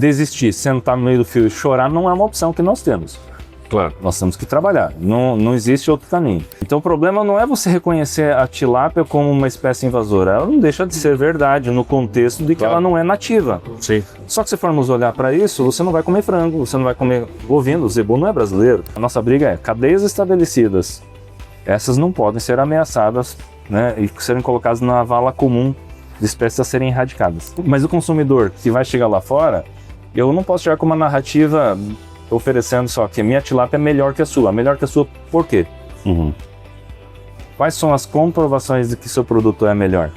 desistir, sentar no meio do fio e chorar não é uma opção que nós temos. Claro. Nós temos que trabalhar, não existe outro caminho. Então o problema não é você reconhecer a tilápia como uma espécie invasora, ela não deixa de ser verdade no contexto de que ela não é nativa. Sim. Só que se formos olhar para isso, você não vai comer frango, você não vai comer bovino, o zebu não é brasileiro. A nossa briga é cadeias estabelecidas, essas não podem ser ameaçadas, né, e serem colocadas na vala comum de espécies a serem erradicadas. Mas o consumidor que vai chegar lá fora, eu não posso chegar com uma narrativa oferecendo só que a minha tilápia é melhor que a sua. Melhor que a sua por quê? Quais são as comprovações de que seu produto é melhor?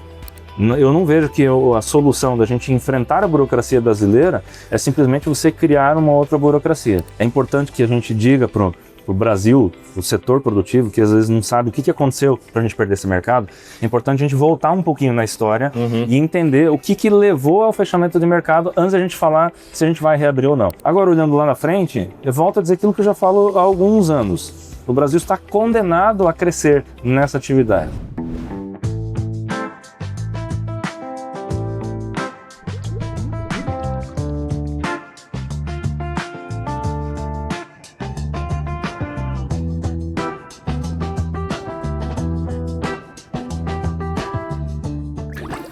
Eu não vejo que a solução da gente enfrentar a burocracia brasileira é simplesmente você criar uma outra burocracia. É importante que a gente diga para o Brasil, o setor produtivo, que às vezes não sabe o que aconteceu para a gente perder esse mercado, é importante a gente voltar um pouquinho na história e entender o que levou ao fechamento de mercado antes da gente falar se a gente vai reabrir ou não. Agora, olhando lá na frente, eu volto a dizer aquilo que eu já falo há alguns anos. O Brasil está condenado a crescer nessa atividade.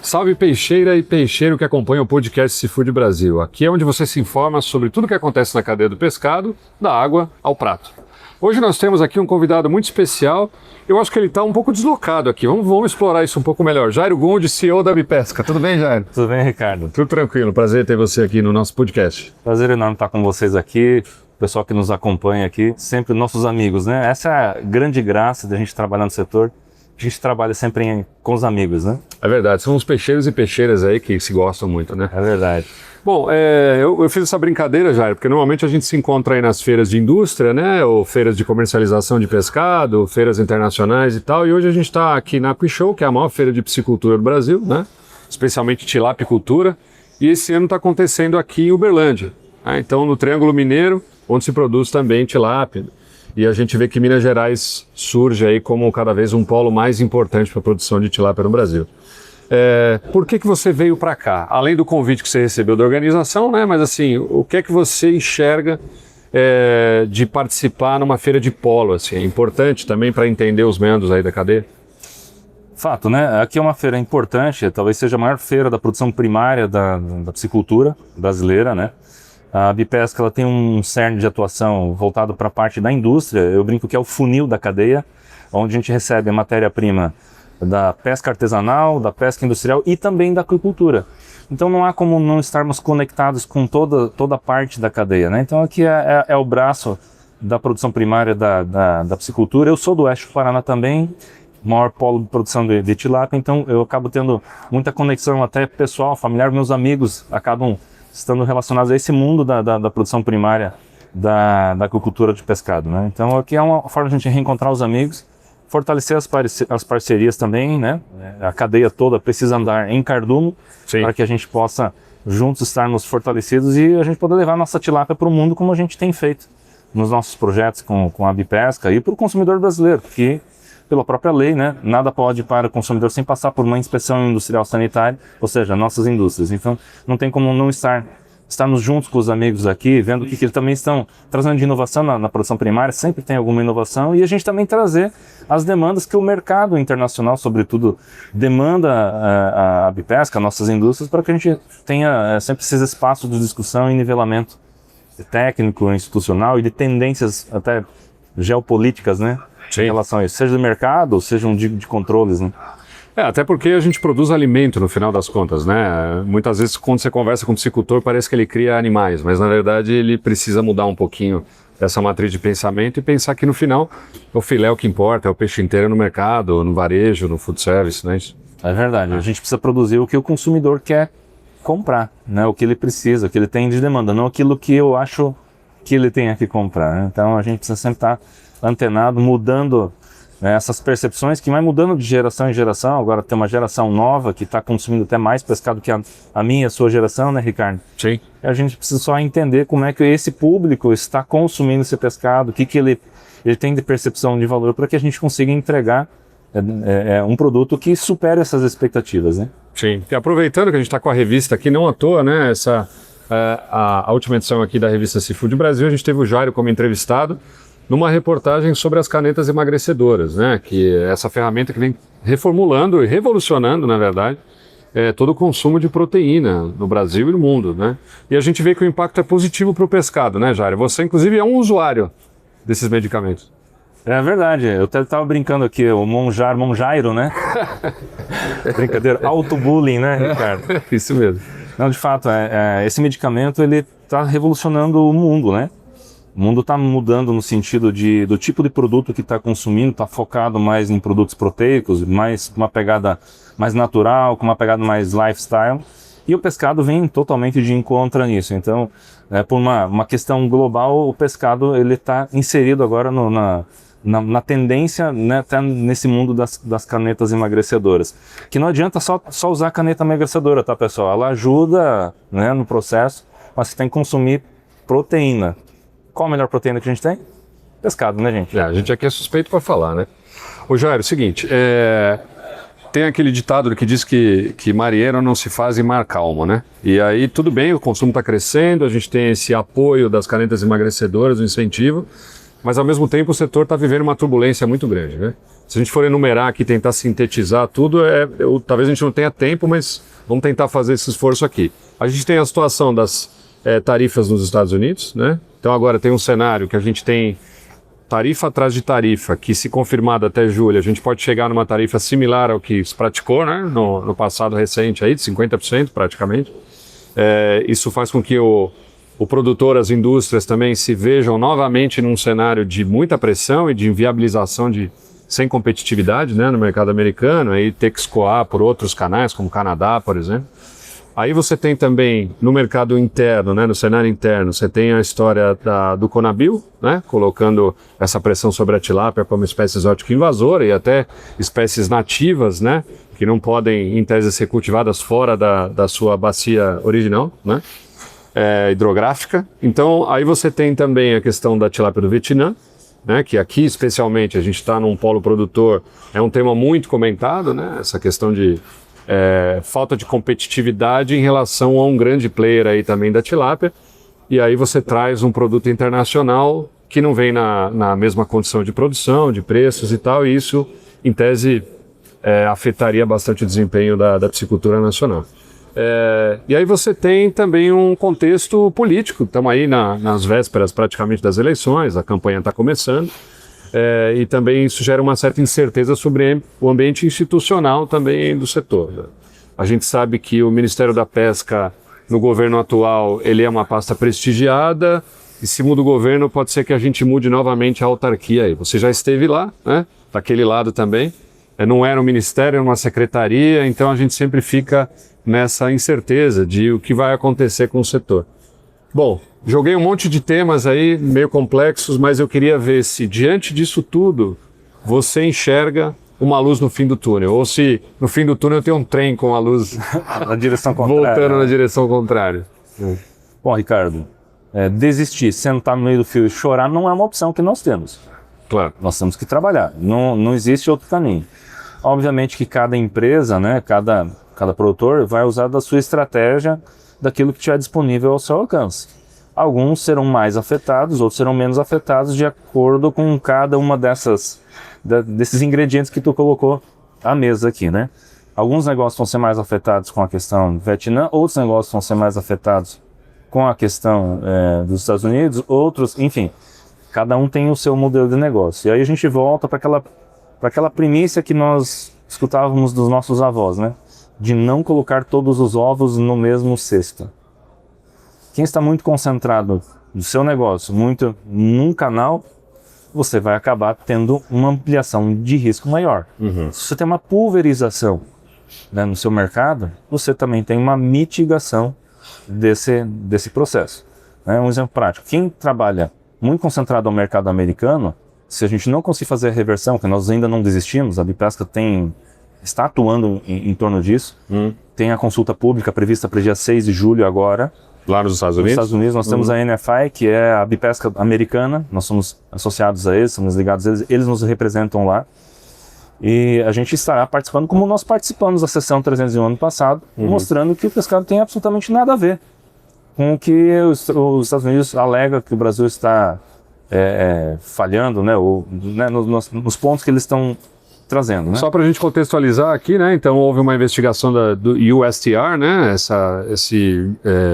Salve peixeira e peixeiro que acompanha o podcast Seafood Brasil. Aqui é onde você se informa sobre tudo o que acontece na cadeia do pescado, da água ao prato. Hoje nós temos aqui um convidado muito especial. Eu acho que ele está um pouco deslocado aqui. Vamos explorar isso um pouco melhor. Jairo Gondi, CEO da Abipesca. Tudo bem, Jairo? Tudo bem, Ricardo? Tudo tranquilo. Prazer ter você aqui no nosso podcast. Prazer enorme estar com vocês aqui. O pessoal que nos acompanha aqui, sempre nossos amigos, né? Essa é a grande graça da gente trabalhar no setor. A gente trabalha sempre com os amigos, né? É verdade, são os peixeiros e peixeiras aí que se gostam muito, né? É verdade. Bom, eu fiz essa brincadeira, Jair, porque normalmente a gente se encontra aí nas feiras de indústria, né? Ou feiras de comercialização de pescado, feiras internacionais e tal. E hoje a gente está aqui na AquiShow, que é a maior feira de piscicultura do Brasil, né? Especialmente tilapicultura. E esse ano está acontecendo aqui em Uberlândia. Né? Então, no Triângulo Mineiro, onde se produz também tilápia. E a gente vê que Minas Gerais surge aí como cada vez um polo mais importante para a produção de tilápia no Brasil. Por que você veio para cá? Além do convite que você recebeu da organização, né? Mas assim, o que é que você enxerga de participar numa feira de polo? Assim, é importante também para entender os meandros aí da cadeia? Fato, né? Aqui é uma feira importante, talvez seja a maior feira da produção primária da piscicultura brasileira, né? A Abipesca ela tem um cerne de atuação voltado para a parte da indústria, eu brinco que é o funil da cadeia, onde a gente recebe a matéria-prima da pesca artesanal, da pesca industrial e também da aquicultura. Então não há como não estarmos conectados com toda a parte da cadeia, né? Então aqui é o braço da produção primária da piscicultura. Eu sou do oeste do Paraná também, maior polo de produção de tilápia, então eu acabo tendo muita conexão até pessoal, familiar, meus amigos acabam estando relacionados a esse mundo da produção primária da aquicultura de pescado, né? Então aqui é uma forma de a gente reencontrar os amigos, fortalecer as parcerias também, né? A cadeia toda precisa andar em cardume para que a gente possa juntos estarmos fortalecidos e a gente poder levar a nossa tilápia para o mundo como a gente tem feito nos nossos projetos com a Abipesca e para o consumidor brasileiro, que pela própria lei, né, nada pode para o consumidor sem passar por uma inspeção industrial sanitária, ou seja, nossas indústrias. Então, não tem como não estarmos juntos com os amigos aqui, vendo o que eles também estão trazendo de inovação na produção primária, sempre tem alguma inovação, e a gente também trazer as demandas que o mercado internacional, sobretudo, demanda a Abipesca, nossas indústrias, para que a gente tenha sempre esses espaços de discussão e nivelamento técnico, institucional e de tendências até geopolíticas, né? Em relação a isso, seja do mercado, seja de controles, né? Até porque a gente produz alimento no final das contas, né? Muitas vezes quando você conversa com o piscicultor parece que ele cria animais, mas na verdade ele precisa mudar um pouquinho essa matriz de pensamento e pensar que no final o filé é o que importa, é o peixe inteiro no mercado, no varejo, no food service, né? É verdade, a gente precisa produzir o que o consumidor quer comprar, né? O que ele precisa, o que ele tem de demanda, não aquilo que eu acho que ele tenha que comprar, né? Então a gente precisa sempre estar antenado, mudando, né, essas percepções que vai mudando de geração em geração. Agora tem uma geração nova que está consumindo até mais pescado que a minha e a sua geração, né, Ricardo? Sim. E a gente precisa só entender como é que esse público está consumindo esse pescado, o que ele tem de percepção de valor para que a gente consiga entregar um produto que supere essas expectativas, né? Sim. E aproveitando que a gente está com a revista aqui, não à toa, né, a última edição aqui da revista Seafood Brasil, a gente teve o Jairo como entrevistado numa reportagem sobre as canetas emagrecedoras, né? Que é essa ferramenta que vem reformulando e revolucionando, na verdade, todo o consumo de proteína no Brasil e no mundo, né? E a gente vê que o impacto é positivo para o pescado, né, Jairo? Você, inclusive, é um usuário desses medicamentos. É verdade, eu até estava brincando aqui, o Monjairo, né? Brincadeira, auto-bullying, né, Ricardo? Isso mesmo. Não, de fato, esse medicamento ele está revolucionando o mundo, né? O mundo está mudando no sentido do tipo de produto que está consumindo, está focado mais em produtos proteicos, mais com uma pegada mais natural, com uma pegada mais lifestyle. E o pescado vem totalmente de encontro nisso. Então, por uma questão global, o pescado ele está inserido agora na tendência, né, tá nesse mundo das canetas emagrecedoras. Que não adianta só usar a caneta emagrecedora, tá, pessoal? Ela ajuda, né, no processo, mas você tem que consumir proteína. Qual a melhor proteína que a gente tem? Pescado, né, gente? A gente aqui é suspeito para falar, né? Ô, Jair, é o seguinte, tem aquele ditado que diz que marinheiro não se faz em mar calmo, né? E aí, tudo bem, o consumo está crescendo, a gente tem esse apoio das canetas emagrecedoras, o incentivo, mas ao mesmo tempo o setor está vivendo uma turbulência muito grande, né? Se a gente for enumerar aqui, tentar sintetizar tudo, talvez a gente não tenha tempo, mas vamos tentar fazer esse esforço aqui. A gente tem a situação das tarifas nos Estados Unidos, né? Então agora tem um cenário que a gente tem tarifa atrás de tarifa, que se confirmada até julho, a gente pode chegar numa tarifa similar ao que se praticou, né? No passado recente aí, de 50% praticamente. Isso faz com que o produtor, as indústrias também se vejam novamente num cenário de muita pressão e de inviabilização sem competitividade, né, no mercado americano, aí ter que escoar por outros canais, como o Canadá, por exemplo. Aí você tem também no mercado interno, né, no cenário interno, você tem a história do Conabil, né, colocando essa pressão sobre a tilápia como espécie exótica invasora e até espécies nativas, né, que não podem, em tese, ser cultivadas fora da sua bacia original, né, hidrográfica. Então, aí você tem também a questão da tilápia do Vietnã, né, que aqui, especialmente, a gente está num polo produtor, é um tema muito comentado, né, essa questão de falta de competitividade em relação a um grande player aí também da tilápia, e aí você traz um produto internacional que não vem na mesma condição de produção, de preços e tal, e isso, em tese, afetaria bastante o desempenho da piscicultura nacional. E aí você tem também um contexto político, estamos aí nas vésperas praticamente das eleições, a campanha está começando, e também isso gera uma certa incerteza sobre o ambiente institucional também do setor. A gente sabe que o Ministério da Pesca, no governo atual, ele é uma pasta prestigiada, e se muda o governo, pode ser que a gente mude novamente a autarquia aí. Você já esteve lá, né? Daquele lado também. Não era um ministério, era uma secretaria, então a gente sempre fica nessa incerteza de o que vai acontecer com o setor. Bom, joguei um monte de temas aí, meio complexos, mas eu queria ver se, diante disso tudo, você enxerga uma luz no fim do túnel, ou se no fim do túnel tem um trem com a luz na direção contrária. Voltando na direção contrária. Bom, Ricardo, desistir, sentar no meio do fio e chorar não é uma opção que nós temos. Claro. Nós temos que trabalhar, não existe outro caminho. Obviamente que cada empresa, né, cada produtor vai usar da sua estratégia, daquilo que tiver disponível ao seu alcance. Alguns serão mais afetados, outros serão menos afetados de acordo com cada uma desses ingredientes que tu colocou à mesa aqui, né? Alguns negócios vão ser mais afetados com a questão do Vietnã, outros negócios vão ser mais afetados com a questão dos Estados Unidos, outros, enfim, cada um tem o seu modelo de negócio. E aí a gente volta para aquela primícia que nós escutávamos dos nossos avós, né? De não colocar todos os ovos no mesmo cesto. Quem está muito concentrado no seu negócio, muito num canal, você vai acabar tendo uma ampliação de risco maior. Se você tem uma pulverização, né, no seu mercado, você também tem uma mitigação desse processo. Um exemplo prático, quem trabalha muito concentrado ao mercado americano, se a gente não conseguir fazer a reversão, que nós ainda não desistimos, a Bipesca está atuando em torno disso. Tem a consulta pública prevista para dia 6 de julho agora. Lá nos Estados Unidos? Nos Estados Unidos nós temos a NFI, que é a Bipesca americana. Nós somos associados a eles, somos ligados a eles. Eles nos representam lá. E a gente estará participando como nós participamos da sessão 301 ano passado, mostrando que o pescado tem absolutamente nada a ver com o que os Estados Unidos alegam que o Brasil está falhando, né, nos pontos que eles estão trazendo, né? Só para a gente contextualizar aqui, né? Então houve uma investigação do USTR, né? Esse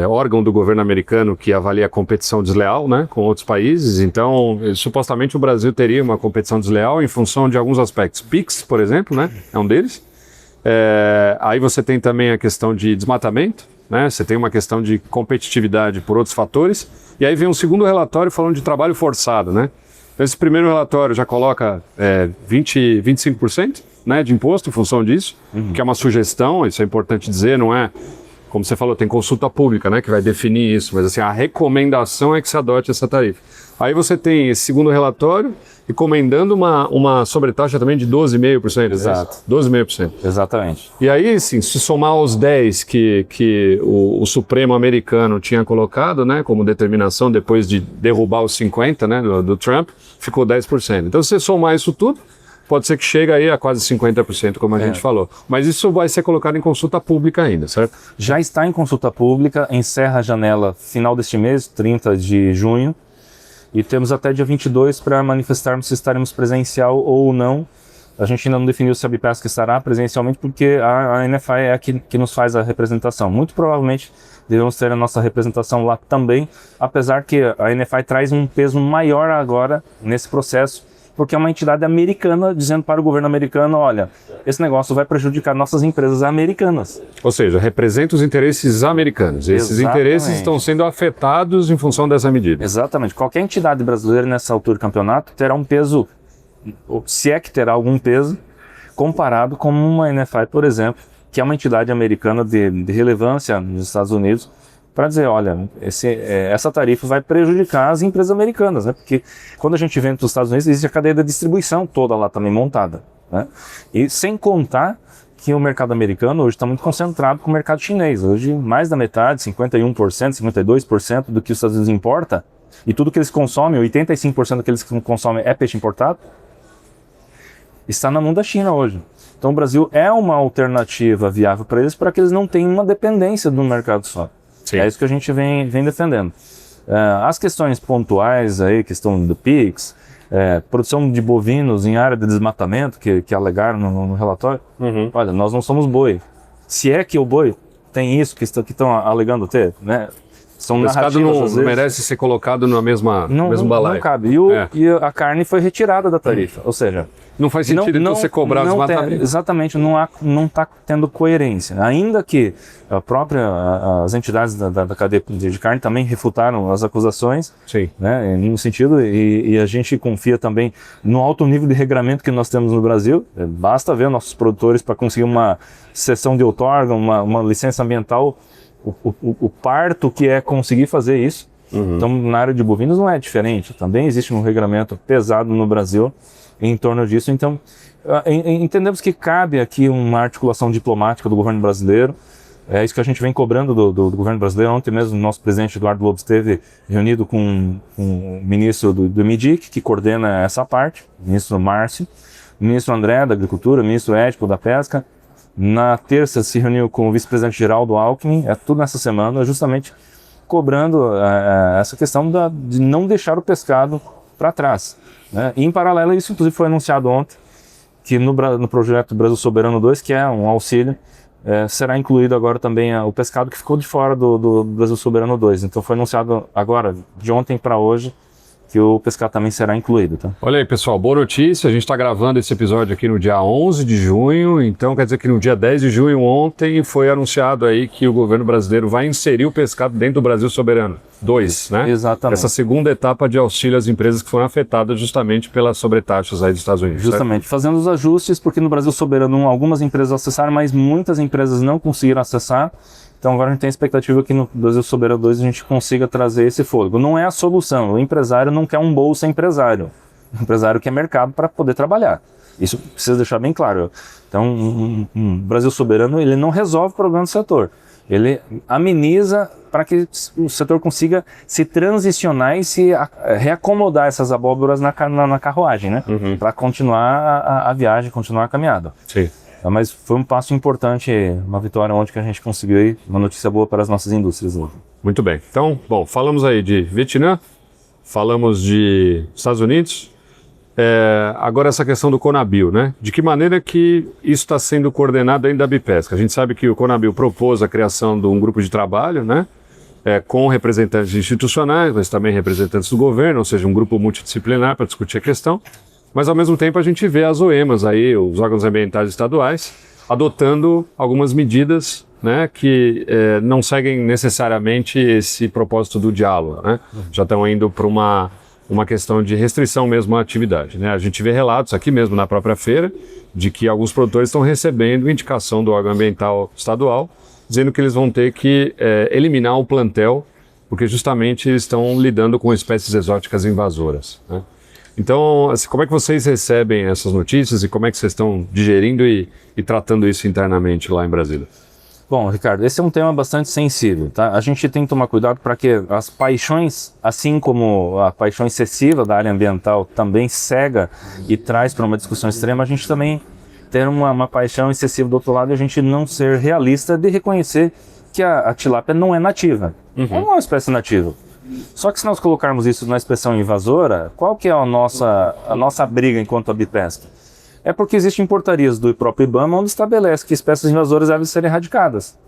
órgão do governo americano que avalia a competição desleal, né? Com outros países. Então, supostamente o Brasil teria uma competição desleal em função de alguns aspectos. PIX, por exemplo, né? É um deles. Aí você tem também a questão de desmatamento, né? Você tem uma questão de competitividade por outros fatores. E aí vem um segundo relatório falando de trabalho forçado, né? Esse primeiro relatório já coloca 25%, né, de imposto em função disso, que é uma sugestão, isso é importante dizer, não é, como você falou, tem consulta pública, né, que vai definir isso, mas assim, a recomendação é que se adote essa tarifa. Aí você tem esse segundo relatório recomendando uma sobretaxa também de 12,5%. Exato. 12,5%. Exatamente. E aí, assim, se somar os 10 que o Supremo americano tinha colocado, né, como determinação depois de derrubar os 50, né, do Trump, ficou 10%. Então, se você somar isso tudo, pode ser que chegue aí a quase 50%, como a gente falou. Mas isso vai ser colocado em consulta pública ainda, certo? Já está em consulta pública, encerra a janela final deste mês, 30 de junho, e temos até dia 22 para manifestarmos se estaremos presencial ou não. A gente ainda não definiu se a Bipesca estará presencialmente, porque a NFI é a que nos faz a representação. Muito provavelmente devemos ter a nossa representação lá também, apesar que a NFI traz um peso maior agora nesse processo, porque é uma entidade americana dizendo para o governo americano, olha, esse negócio vai prejudicar nossas empresas americanas. Ou seja, representa os interesses americanos. Esses interesses estão sendo afetados em função dessa medida. Exatamente. Qualquer entidade brasileira nessa altura do campeonato terá um peso, se é que terá algum peso, comparado com uma NFI, por exemplo, que é uma entidade americana de relevância nos Estados Unidos, para dizer, olha, essa tarifa vai prejudicar as empresas americanas, né? Porque quando a gente vem para os Estados Unidos, existe a cadeia da distribuição toda lá também montada, né? E sem contar que o mercado americano hoje está muito concentrado com o mercado chinês. Hoje, mais da metade, 51%, 52% do que os Estados Unidos importa, e tudo que eles consomem, 85% do que eles consomem é peixe importado, está na mão da China hoje. Então o Brasil é uma alternativa viável para eles, para que eles não tenham uma dependência do mercado só. Sim. É isso que a gente vem defendendo. As questões pontuais, aí, questão do PIX, produção de bovinos em área de desmatamento, que alegaram no relatório, olha, nós não somos boi. Se é que o boi tem isso que estão alegando ter, né? São o pescado não merece ser colocado na mesmo balaio. Não cabe. E a carne foi retirada da tarifa, ou seja... Não faz sentido então você cobrar desmatamento. Exatamente, não está tendo coerência. Ainda que as entidades da cadeia de carne também refutaram as acusações, sim, né, no sentido, e a gente confia também no alto nível de regramento que nós temos no Brasil. Basta ver nossos produtores para conseguir uma cessão de outorga, uma licença ambiental, o parto que é conseguir fazer isso. Então, na área de bovinos não é diferente. Também existe um regramento pesado no Brasil em torno disso. Então, entendemos que cabe aqui uma articulação diplomática do governo brasileiro. É isso que a gente vem cobrando do governo brasileiro. Ontem mesmo o nosso presidente Eduardo Lobo esteve reunido com o ministro do MIDIC, que coordena essa parte, o ministro Márcio, o ministro André da Agricultura, o ministro Ético da Pesca. Na terça se reuniu com o vice-presidente Geraldo Alckmin, tudo nessa semana, justamente cobrando essa questão de não deixar o pescado para trás, né? E em paralelo, isso inclusive foi anunciado ontem, que no projeto Brasil Soberano 2, que é um auxílio, será incluído agora também o pescado que ficou de fora do Brasil Soberano 2. Então foi anunciado agora, de ontem para hoje, que o pescado também será incluído, tá? Olha aí, pessoal, boa notícia, a gente está gravando esse episódio aqui no dia 11 de junho, então quer dizer que no dia 10 de junho, ontem, foi anunciado aí que o governo brasileiro vai inserir o pescado dentro do Brasil Soberano 2, né? Exatamente. Essa segunda etapa de auxílio às empresas que foram afetadas justamente pelas sobretaxas aí dos Estados Unidos. Justamente, certo? Fazendo os ajustes, porque no Brasil Soberano 1 algumas empresas acessaram, mas muitas empresas não conseguiram acessar. Então agora a gente tem a expectativa que no Brasil Soberano 2 a gente consiga trazer esse fôlego. Não é a solução, o empresário não quer um bolsa empresário. O empresário quer mercado para poder trabalhar. Isso precisa deixar bem claro. Então um Brasil Soberano ele não resolve o problema do setor. Ele ameniza para que o setor consiga se transicionar e se reacomodar essas abóboras na carruagem, né? Para continuar a viagem, continuar a caminhada. Sim. Mas foi um passo importante, uma vitória onde que a gente conseguiu aí, uma notícia boa para as nossas indústrias hoje. Muito bem. Então, bom, falamos aí de Vietnã, falamos de Estados Unidos. Agora essa questão do Conabil, né? De que maneira que isso está sendo coordenado dentro da Bipesca? A gente sabe que o Conabil propôs a criação de um grupo de trabalho, né? Com representantes institucionais, mas também representantes do governo, ou seja, um grupo multidisciplinar para discutir a questão. Mas ao mesmo tempo a gente vê as OEMAs aí, os órgãos ambientais estaduais, adotando algumas medidas, né, que não seguem necessariamente esse propósito do diálogo, né? Já estão indo para uma questão de restrição mesmo à atividade, né? A gente vê relatos aqui mesmo na própria feira de que alguns produtores estão recebendo indicação do órgão ambiental estadual dizendo que eles vão ter que eliminar o plantel porque justamente eles estão lidando com espécies exóticas invasoras, né? Então, assim, como é que vocês recebem essas notícias e como é que vocês estão digerindo e tratando isso internamente lá em Brasília? Bom, Ricardo, esse é um tema bastante sensível, tá? A gente tem que tomar cuidado para que as paixões, assim como a paixão excessiva da área ambiental também cega e traz para uma discussão extrema, a gente também ter uma paixão excessiva do outro lado e a gente não ser realista de reconhecer que a tilápia não é nativa. É uma espécie nativa. Só que se nós colocarmos isso na expressão invasora, qual que é a nossa briga enquanto a Bipesca? É porque existem portarias do próprio IBAMA onde estabelece que espécies invasoras devem ser erradicadas.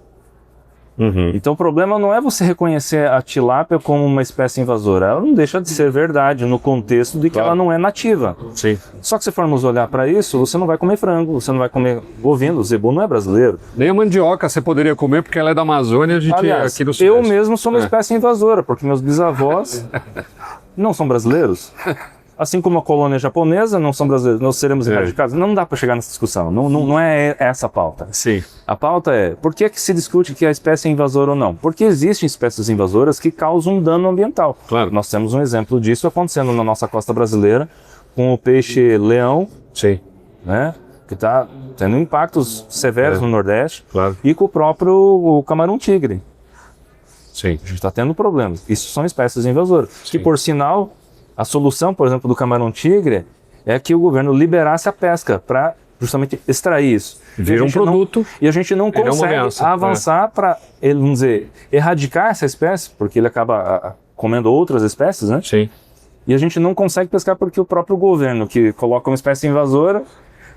Então o problema não é você reconhecer a tilápia como uma espécie invasora, ela não deixa de ser verdade no contexto de que ela não é nativa. Sim. Só que se formos olhar para isso, você não vai comer frango, você não vai comer bovino, o zebu não é brasileiro. Nem a mandioca você poderia comer porque ela é da Amazônia, a gente Aliás, aqui no eu mesmo sou uma espécie invasora, porque meus bisavós não são brasileiros. Assim como a colônia japonesa não são brasileiros, nós seremos erradicados. Não dá para chegar nessa discussão, não é essa a pauta. Sim. A pauta é, por que se discute que a espécie é invasora ou não? Porque existem espécies invasoras que causam dano ambiental. Claro. Nós temos um exemplo disso acontecendo na nossa costa brasileira, com o peixe-leão, né, que está tendo impactos severos no Nordeste, e com o próprio camarão-tigre. Sim. A gente está tendo problemas. Isso são espécies invasoras. Que, por sinal, a solução, por exemplo, do camarão-tigre é que o governo liberasse a pesca para justamente extrair isso. Vira um produto. E a gente não consegue avançar para, vamos dizer, erradicar essa espécie, porque ele acaba comendo outras espécies, né? Sim. E a gente não consegue pescar porque o próprio governo, que coloca uma espécie invasora,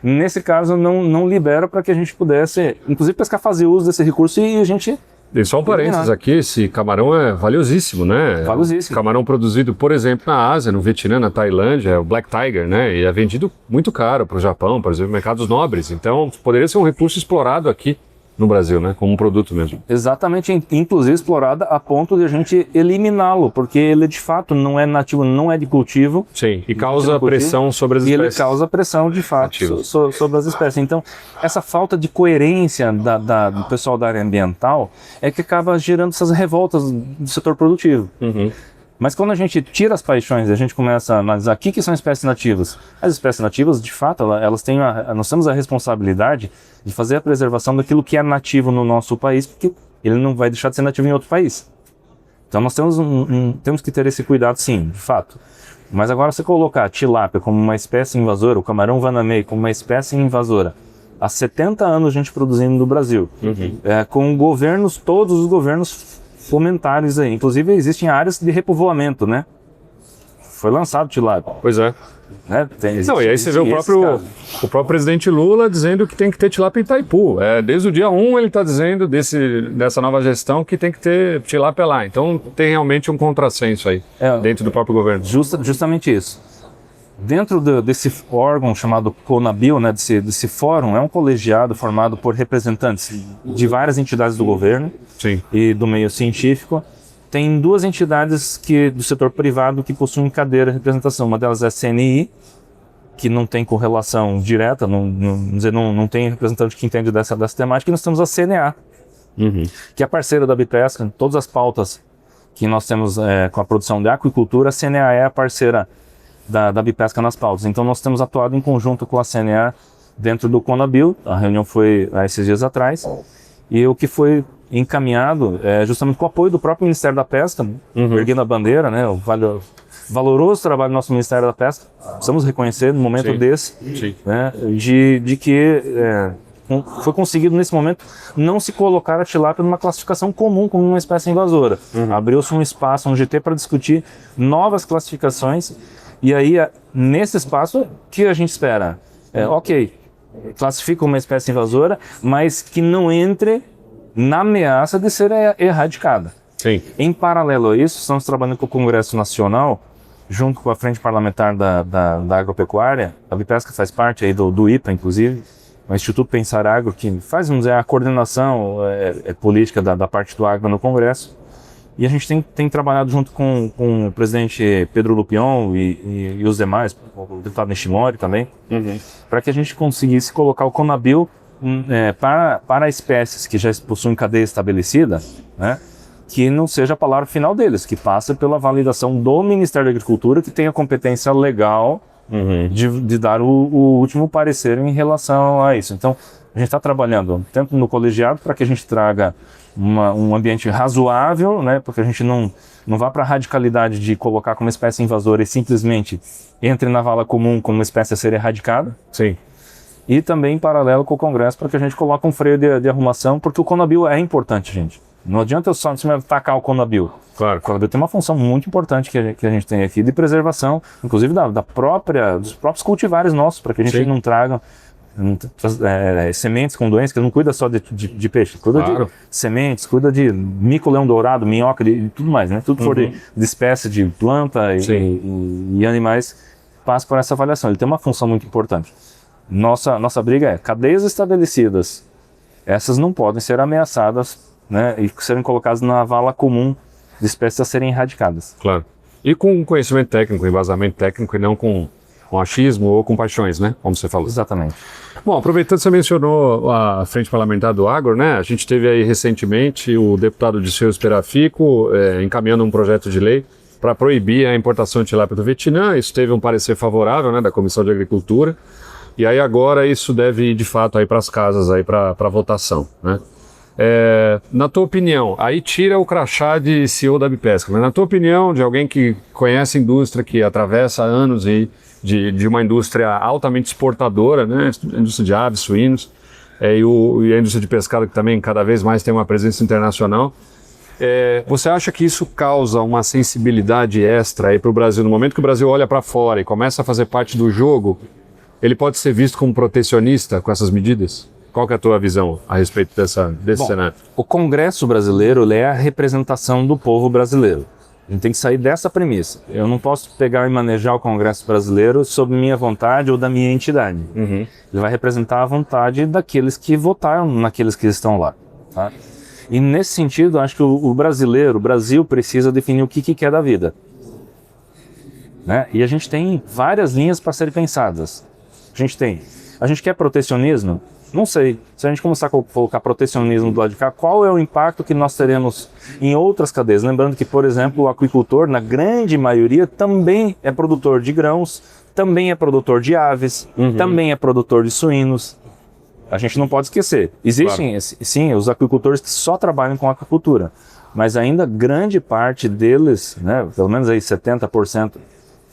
nesse caso não libera para que a gente pudesse, inclusive, fazer uso desse recurso e a gente... E só um parênteses aqui, esse camarão é valiosíssimo, né? Valiosíssimo. Camarão produzido, por exemplo, na Ásia, no Vietnã, na Tailândia, é o Black Tiger, né? E é vendido muito caro para o Japão, por exemplo, mercados nobres. Então, poderia ser um recurso explorado aqui no Brasil, né? Como um produto mesmo. Exatamente, inclusive explorada a ponto de a gente eliminá-lo, porque ele de fato não é nativo, não é de cultivo. Sim, e causa pressão sobre as espécies. E ele causa pressão de fato sobre as espécies. Então, essa falta de coerência do pessoal da área ambiental é que acaba gerando essas revoltas do setor produtivo. Mas quando a gente tira as paixões e a gente começa a analisar o que são espécies nativas, as espécies nativas, de fato, nós temos a responsabilidade de fazer a preservação daquilo que é nativo no nosso país, porque ele não vai deixar de ser nativo em outro país. Então nós temos que ter esse cuidado, sim, de fato. Mas agora você colocar a tilápia como uma espécie invasora, o camarão vanamei como uma espécie invasora, há 70 anos a gente produzindo no Brasil, com governos, todos os governos fomentares aí. Inclusive existem áreas de repovoamento, né? Foi lançado tilápia. Pois é. Né? Não, e aí você vê o próprio presidente Lula dizendo que tem que ter tilápia em Itaipu. Desde o dia 1 ele está dizendo dessa nova gestão que tem que ter tilápia lá. Então tem realmente um contrassenso aí dentro do próprio governo. Justamente isso. Dentro desse órgão chamado Conabil, né, desse fórum, é um colegiado formado por representantes de várias entidades do governo e do meio científico. Tem duas entidades do setor privado que possuem cadeira de representação. Uma delas é a CNI, que não tem correlação direta, não tem representante que entende dessa temática, e nós temos a CNA, que é parceira da Bipesca. Todas as pautas que nós temos com a produção de aquicultura, a CNA é a parceira da Bipesca nas pautas. Então nós temos atuado em conjunto com a CNA dentro do Conabil. A reunião foi há esses dias atrás, e o que foi encaminhado é justamente com o apoio do próprio Ministério da Pesca, erguendo a bandeira, né, o valoroso trabalho do nosso Ministério da Pesca, precisamos reconhecer no momento desse, né, de que foi conseguido nesse momento não se colocar a tilápia numa classificação comum como uma espécie invasora. Abriu-se um espaço, um GT, para discutir novas classificações, e aí nesse espaço o que a gente espera? Ok, classifica uma espécie invasora, mas que não entre na ameaça de ser erradicada. Sim. Em paralelo a isso, estamos trabalhando com o Congresso Nacional, junto com a Frente Parlamentar da Agropecuária. A Bipesca faz parte aí do IPA, inclusive, o Instituto Pensar Agro, que faz, vamos dizer, a coordenação política da parte do agro no Congresso. E a gente tem trabalhado junto com o presidente Pedro Lupion e os demais, o deputado Nishimori também, para que a gente conseguisse colocar o Conabil para espécies que já possuem cadeia estabelecida, né, que não seja a palavra final deles, que passe pela validação do Ministério da Agricultura, que tem a competência legal de dar o último parecer em relação a isso. Então, a gente está trabalhando tanto no colegiado para que a gente traga um ambiente razoável, né, porque a gente não vá para a radicalidade de colocar como espécie invasora e simplesmente entre na vala comum como uma espécie a ser erradicada. Sim. E também em paralelo com o Congresso para que a gente coloque um freio de arrumação, porque o Conabil é importante, gente. Não adianta eu só atacar o Conabil. Claro. O Conabil tem uma função muito importante que a gente tem aqui de preservação, inclusive dos próprios cultivares nossos, para que a gente não traga sementes com doenças, que não cuida só de peixe, cuida de sementes, cuida de mico-leão dourado, minhoca e tudo mais, né? Tudo for de espécie de planta e animais passa por essa avaliação. Ele tem uma função muito importante. Nossa briga é cadeias estabelecidas, essas não podem ser ameaçadas, né, e serem colocadas na vala comum de espécies a serem erradicadas. Claro. E com conhecimento técnico, embasamento técnico, e não com achismo ou com paixões, né? Como você falou. Exatamente. Bom, aproveitando que você mencionou a Frente Parlamentar do Agro, né? A gente teve aí recentemente o deputado Dirceu Esperafico encaminhando um projeto de lei para proibir a importação de tilápia do Vietnã. Isso teve um parecer favorável, né, da Comissão de Agricultura. E aí agora isso deve ir de fato aí para as casas aí para votação, né? Na tua opinião, aí tira o crachá de CEO da Bipesca, mas na tua opinião, de alguém que conhece a indústria, que atravessa anos aí de uma indústria altamente exportadora, né, indústria de aves, suínos, e a indústria de pescado que também cada vez mais tem uma presença internacional, você acha que isso causa uma sensibilidade extra aí para o Brasil? No momento que o Brasil olha para fora e começa a fazer parte do jogo, ele pode ser visto como protecionista com essas medidas? Qual que é a tua visão a respeito desse cenário? O Congresso brasileiro é a representação do povo brasileiro. A gente tem que sair dessa premissa. Eu não posso pegar e manejar o Congresso brasileiro sob minha vontade ou da minha entidade. Ele vai representar a vontade daqueles que votaram naqueles que estão lá. Tá? E nesse sentido, acho que o Brasil precisa definir o que quer da vida. Né? E a gente tem várias linhas para serem pensadas. A gente quer protecionismo? Não sei. Se a gente começar a colocar protecionismo do lado de cá, qual é o impacto que nós teremos em outras cadeias? Lembrando que, por exemplo, o aquicultor, na grande maioria, também é produtor de grãos, também é produtor de aves, também é produtor de suínos. A gente não pode esquecer. Existem, sim, os aquicultores que só trabalham com aquicultura, mas ainda grande parte deles, né, pelo menos aí 70%,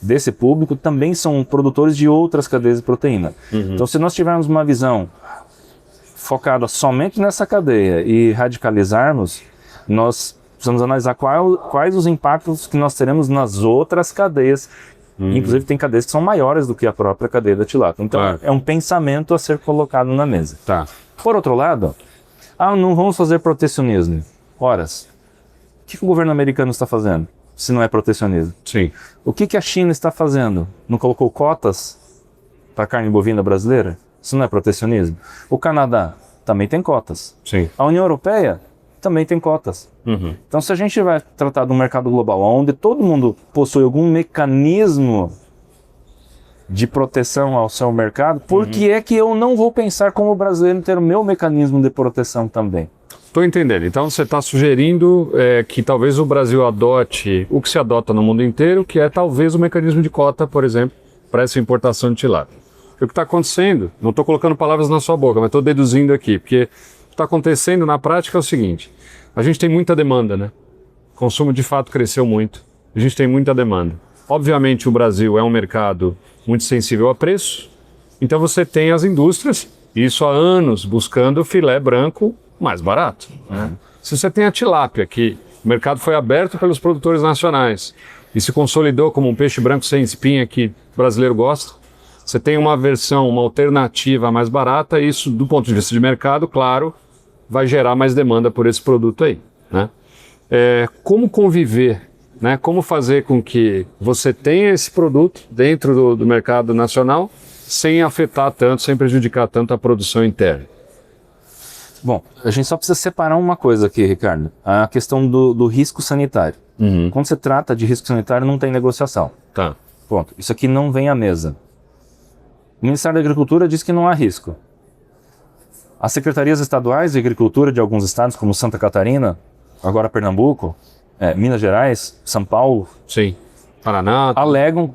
desse público também são produtores de outras cadeias de proteína. Então, se nós tivermos uma visão focada somente nessa cadeia e radicalizarmos, nós precisamos analisar quais os impactos que nós teremos nas outras cadeias. Inclusive, tem cadeias que são maiores do que a própria cadeia da tilápia. Então, é um pensamento a ser colocado na mesa. Tá. Por outro lado, não vamos fazer protecionismo. Horas. O que o governo americano está fazendo? Se não é protecionismo. Sim. O que a China está fazendo? Não colocou cotas para a carne bovina brasileira? Isso não é protecionismo. O Canadá também tem cotas. Sim. A União Europeia também tem cotas. Então, se a gente vai tratar de um mercado global onde todo mundo possui algum mecanismo de proteção ao seu mercado, por que é que eu não vou pensar como brasileiro ter o meu mecanismo de proteção também? Estou entendendo. Então você está sugerindo que talvez o Brasil adote o que se adota no mundo inteiro, que é talvez o mecanismo de cota, por exemplo, para essa importação de tilápia. O que está acontecendo, não estou colocando palavras na sua boca, mas estou deduzindo aqui, porque o que está acontecendo na prática é o seguinte: a gente tem muita demanda, né? O consumo de fato cresceu muito, a gente tem muita demanda. Obviamente o Brasil é um mercado muito sensível a preço, então você tem as indústrias Isso há anos, buscando filé branco mais barato. Né? Se você tem a tilápia, que o mercado foi aberto pelos produtores nacionais e se consolidou como um peixe branco sem espinha que o brasileiro gosta, você tem uma versão, uma alternativa mais barata, e isso, do ponto de vista de mercado, claro, vai gerar mais demanda por esse produto aí. Né? Como conviver, né? Como fazer com que você tenha esse produto dentro do mercado nacional sem afetar tanto, sem prejudicar tanto a produção interna? Bom, a gente só precisa separar uma coisa aqui, Ricardo, a questão do risco sanitário. Quando se trata de risco sanitário, não tem negociação. Tá. Ponto. Isso aqui não vem à mesa. O Ministério da Agricultura diz que não há risco. As secretarias estaduais de agricultura de alguns estados, como Santa Catarina, agora Pernambuco, Minas Gerais, São Paulo, Sim. Paraná.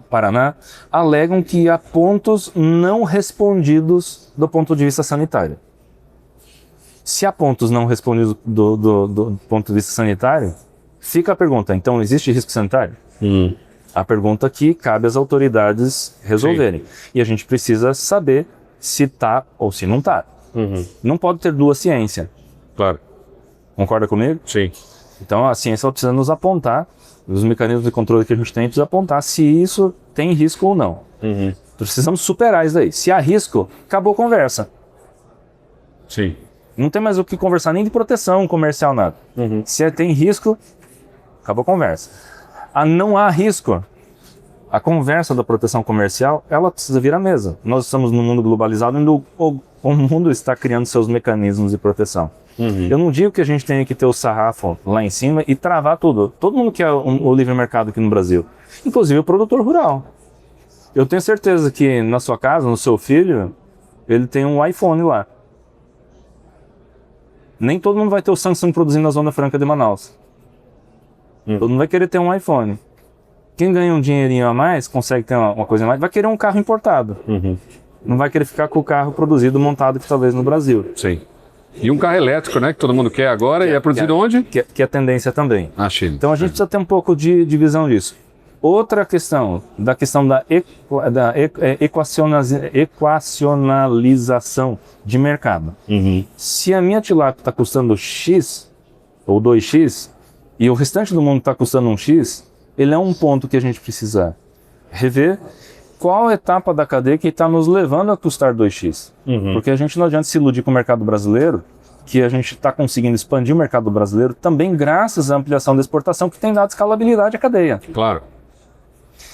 Paraná, alegam que há pontos não respondidos do ponto de vista sanitário. Se há pontos não respondidos do ponto de vista sanitário, fica a pergunta, então existe risco sanitário? A pergunta que cabe às autoridades resolverem. Sim. E a gente precisa saber se está ou se não está. Não pode ter duas ciências. Claro. Concorda comigo? Sim. Então a ciência precisa nos apontar, os mecanismos de controle que a gente tem precisa apontar se isso tem risco ou não. Precisamos superar isso aí. Se há risco, acabou a conversa. Sim. Não tem mais o que conversar, nem de proteção comercial, nada. Se tem risco, acabou a conversa. Não há risco, a conversa da proteção comercial, ela precisa vir à mesa. Nós estamos num mundo globalizado onde o mundo está criando seus mecanismos de proteção. Eu não digo que a gente tenha que ter o sarrafo lá em cima e travar tudo. Todo mundo quer o livre mercado aqui no Brasil, inclusive o produtor rural. Eu tenho certeza que na sua casa, no seu filho, ele tem um iPhone lá. Nem todo mundo vai ter o Samsung produzindo na Zona Franca de Manaus. Todo mundo vai querer ter um iPhone. Quem ganha um dinheirinho a mais, consegue ter uma coisa a mais, vai querer um carro importado. Não vai querer ficar com o carro produzido, montado aqui talvez no Brasil. Sim. E um carro elétrico, né? Que todo mundo quer agora, e é produzido onde? Que é a tendência também. Na China. Então a gente precisa ter um pouco de visão disso. Outra questão, da equacionalização de mercado. Se a minha tilápia está custando X, ou 2X, e o restante do mundo está custando um X, ele é um ponto que a gente precisa rever qual etapa da cadeia que está nos levando a custar 2X. Porque a gente não adianta se iludir com o mercado brasileiro, que a gente está conseguindo expandir o mercado brasileiro também graças à ampliação da exportação, que tem dado escalabilidade à cadeia. Claro.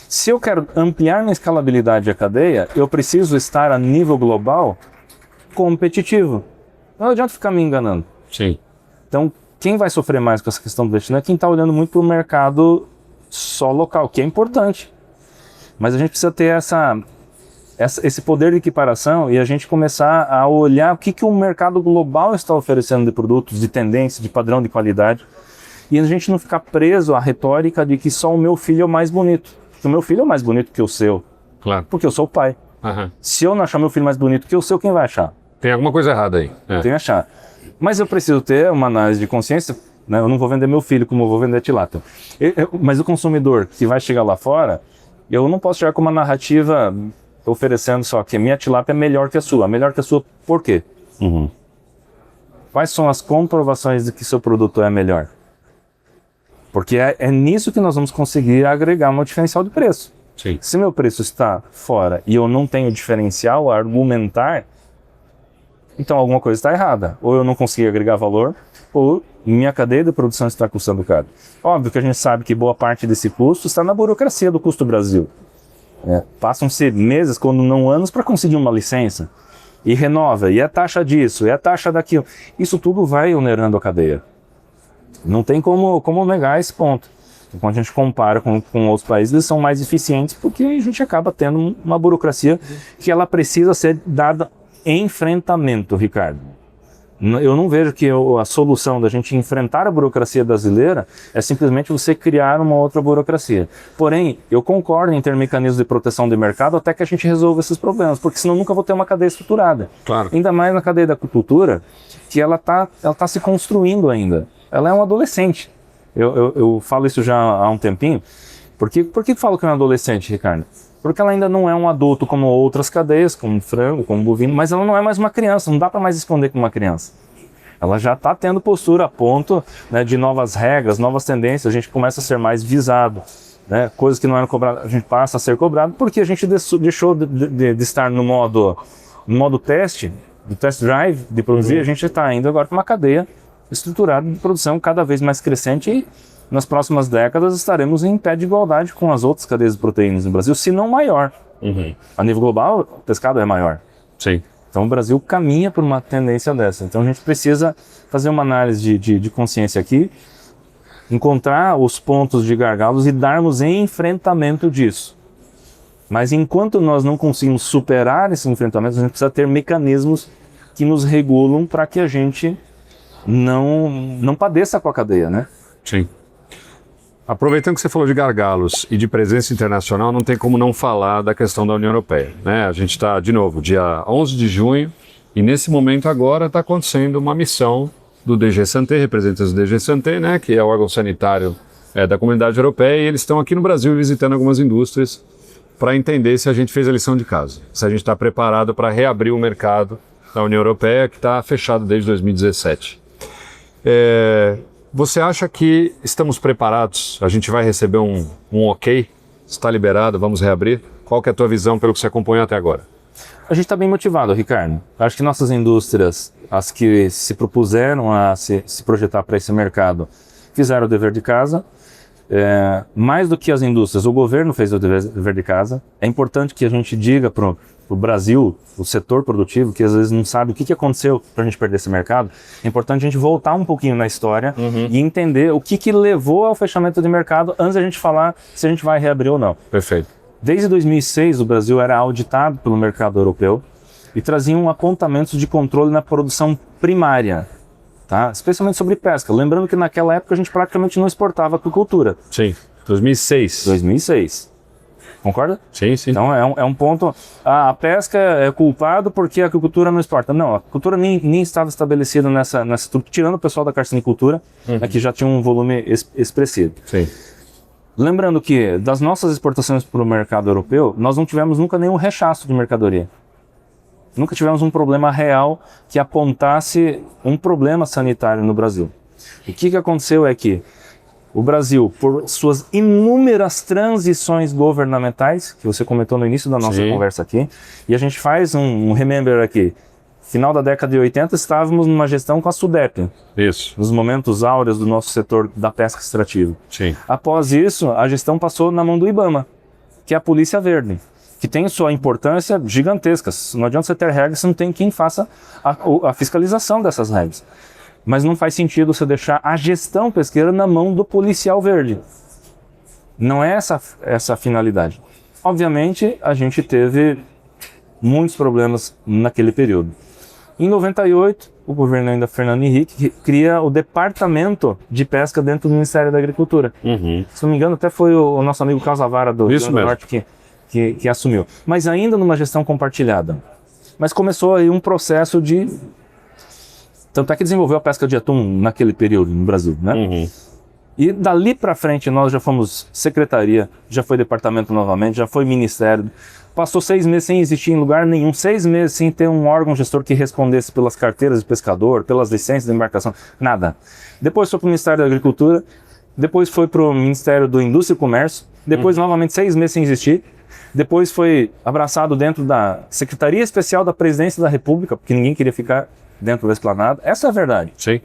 Se eu quero ampliar minha escalabilidade à cadeia, eu preciso estar a nível global competitivo. Não adianta ficar me enganando. Sim. Então, quem vai sofrer mais com essa questão do destino é quem está olhando muito para o mercado só local, que é importante. Mas a gente precisa ter esse poder de equiparação e a gente começar a olhar o que o mercado global está oferecendo de produtos, de tendência, de padrão de qualidade. E a gente não ficar preso à retórica de que só o meu filho é o mais bonito. Porque o meu filho é mais bonito que o seu. Claro. Porque eu sou o pai. Se eu não achar meu filho mais bonito que o seu, quem vai achar? Tem alguma coisa errada aí. Tem que achar. Mas eu preciso ter uma análise de consciência, né? Eu não vou vender meu filho como eu vou vender tilápia. Mas o consumidor que vai chegar lá fora, eu não posso chegar com uma narrativa oferecendo só que a minha tilápia é melhor que a sua. Melhor que a sua por quê? Quais são as comprovações de que seu produto é melhor? Porque é nisso que nós vamos conseguir agregar um diferencial de preço. Sim. Se meu preço está fora e eu não tenho diferencial a argumentar, então alguma coisa está errada. Ou eu não consegui agregar valor, ou minha cadeia de produção está custando caro. Óbvio que a gente sabe que boa parte desse custo está na burocracia do custo Brasil. Passam-se meses, quando não anos, para conseguir uma licença. E renova, e é taxa disso, e é taxa daquilo. Isso tudo vai onerando a cadeia. Não tem como negar esse ponto. Quando a gente compara com outros países, eles são mais eficientes porque a gente acaba tendo uma burocracia que ela precisa ser dada em enfrentamento, Ricardo. Eu não vejo que a solução da gente enfrentar a burocracia brasileira é simplesmente você criar uma outra burocracia. Porém, eu concordo em ter mecanismos de proteção de mercado até que a gente resolva esses problemas, porque senão nunca vou ter uma cadeia estruturada. Claro. Ainda mais na cadeia da agricultura, que ela tá se construindo ainda. Ela é um adolescente. Eu falo isso já há um tempinho. Por que falo que é um adolescente, Ricardo? Porque ela ainda não é um adulto como outras cadeias, como frango, como bovino, mas ela não é mais uma criança, não dá para mais esconder como uma criança. Ela já está tendo postura a ponto, né, de novas regras, novas tendências, a gente começa a ser mais visado. Né? Coisas que não eram cobradas, a gente passa a ser cobrado porque a gente deixou de estar no modo teste, do test drive de produzir, a gente está indo agora para uma cadeia estruturada de produção cada vez mais crescente e nas próximas décadas estaremos em pé de igualdade com as outras cadeias de proteínas no Brasil, se não maior. A nível global, o pescado é maior. Sim. Então o Brasil caminha por uma tendência dessa. Então a gente precisa fazer uma análise de consciência aqui, encontrar os pontos de gargalos e darmos enfrentamento disso. Mas enquanto nós não conseguimos superar esses enfrentamentos, a gente precisa ter mecanismos que nos regulam para que a gente não padeça com a cadeia, né? Sim. Aproveitando que você falou de gargalos e de presença internacional, não tem como não falar da questão da União Europeia, né? A gente está, de novo, dia 11 de junho, e nesse momento agora está acontecendo uma missão do DG Santé, representantes do DG Santé, né, que é o órgão sanitário da Comunidade Europeia, e eles estão aqui no Brasil visitando algumas indústrias para entender se a gente fez a lição de casa, se a gente está preparado para reabrir o mercado da União Europeia, que está fechado desde 2017. Você acha que estamos preparados? A gente vai receber um ok? Está liberado? Vamos reabrir? Qual que é a tua visão pelo que você acompanhou até agora? A gente está bem motivado, Ricardo. Acho que nossas indústrias, as que se propuseram a se projetar para esse mercado, fizeram o dever de casa. Mais do que as indústrias, o governo fez o dever de casa. É importante que a gente diga para o Brasil, o setor produtivo, que às vezes não sabe o que aconteceu para a gente perder esse mercado, é importante a gente voltar um pouquinho na história e entender o que levou ao fechamento de mercado antes da gente falar se a gente vai reabrir ou não. Perfeito. Desde 2006, o Brasil era auditado pelo mercado europeu e traziam apontamentos de controle na produção primária, tá? Especialmente sobre pesca. Lembrando que naquela época a gente praticamente não exportava aquicultura. Sim, 2006. 2006. Concorda? Sim, sim. Então é um ponto. A pesca é culpado porque a aquicultura não exporta. Não, a aquicultura nem estava estabelecida nessa estrutura, tirando o pessoal da carcinicultura, que já tinha um volume expressivo. Sim. Lembrando que das nossas exportações para o mercado europeu, nós não tivemos nunca nenhum rechaço de mercadoria. Nunca tivemos um problema real que apontasse um problema sanitário no Brasil. O que aconteceu é que o Brasil, por suas inúmeras transições governamentais, que você comentou no início da nossa conversa aqui, e a gente faz um remember aqui. Final da década de 80, estávamos numa gestão com a SUDEP. Isso. Nos momentos áureos do nosso setor da pesca extrativa. Sim. Após isso, a gestão passou na mão do IBAMA, que é a Polícia Verde, que tem sua importância gigantesca. Não adianta você ter regras se não tem quem faça a fiscalização dessas regras. Mas não faz sentido você deixar a gestão pesqueira na mão do policial verde. Não é essa a finalidade. Obviamente, a gente teve muitos problemas naquele período. Em 98, o governo ainda Fernando Henrique cria o Departamento de Pesca dentro do Ministério da Agricultura. Se não me engano, até foi o nosso amigo Carlos Avara do Rio Grande do Norte que assumiu. Mas ainda numa gestão compartilhada. Mas começou aí um processo de... Tanto é que desenvolveu a pesca de atum naquele período no Brasil, né? E dali para frente nós já fomos secretaria, já foi departamento novamente, já foi ministério. Passou 6 meses sem existir em lugar nenhum, 6 meses sem ter um órgão gestor que respondesse pelas carteiras de pescador, pelas licenças de embarcação, nada. Depois foi para o Ministério da Agricultura, depois foi para o Ministério do Indústria e Comércio, depois novamente 6 meses sem existir, depois foi abraçado dentro da Secretaria Especial da Presidência da República, porque ninguém queria ficar dentro da esplanada. Essa é a verdade. Sim.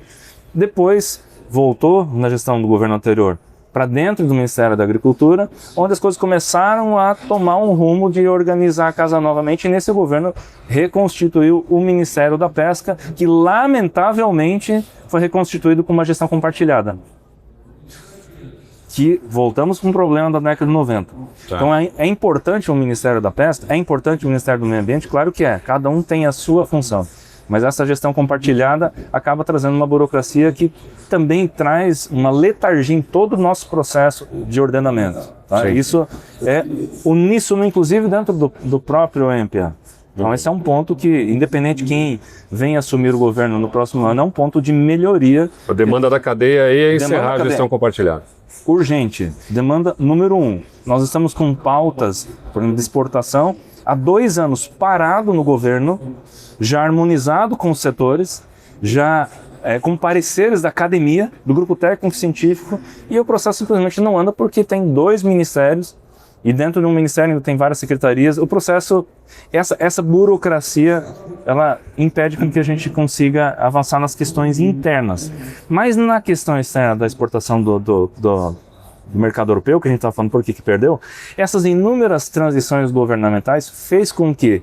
Depois voltou na gestão do governo anterior para dentro do Ministério da Agricultura, onde as coisas começaram a tomar um rumo de organizar a casa novamente, e nesse governo reconstituiu o Ministério da Pesca, que lamentavelmente foi reconstituído com uma gestão compartilhada. Que voltamos com um problema da década de 90. Tá. Então é importante o Ministério da Pesca, é importante o Ministério do Meio Ambiente, claro que é, cada um tem a sua função. Mas essa gestão compartilhada acaba trazendo uma burocracia que também traz uma letargia em todo o nosso processo de ordenamento. Tá? Isso é uníssono, inclusive, dentro do próprio MPA. Então esse é um ponto que, independente de quem vem assumir o governo no próximo ano, é um ponto de melhoria. A demanda da cadeia aí é encerrar a gestão compartilhada. urgente. Demanda número 1. Nós estamos com pautas, por exemplo, de exportação, há 2 anos parado no governo, já harmonizado com os setores, já com pareceres da academia, do grupo técnico-científico, e o processo simplesmente não anda porque tem 2 ministérios, e dentro de um ministério tem várias secretarias. O processo, essa burocracia, ela impede com que a gente consiga avançar nas questões internas. Mas na questão externa da exportação do mercado europeu, que a gente estava falando por que perdeu, essas inúmeras transições governamentais fez com que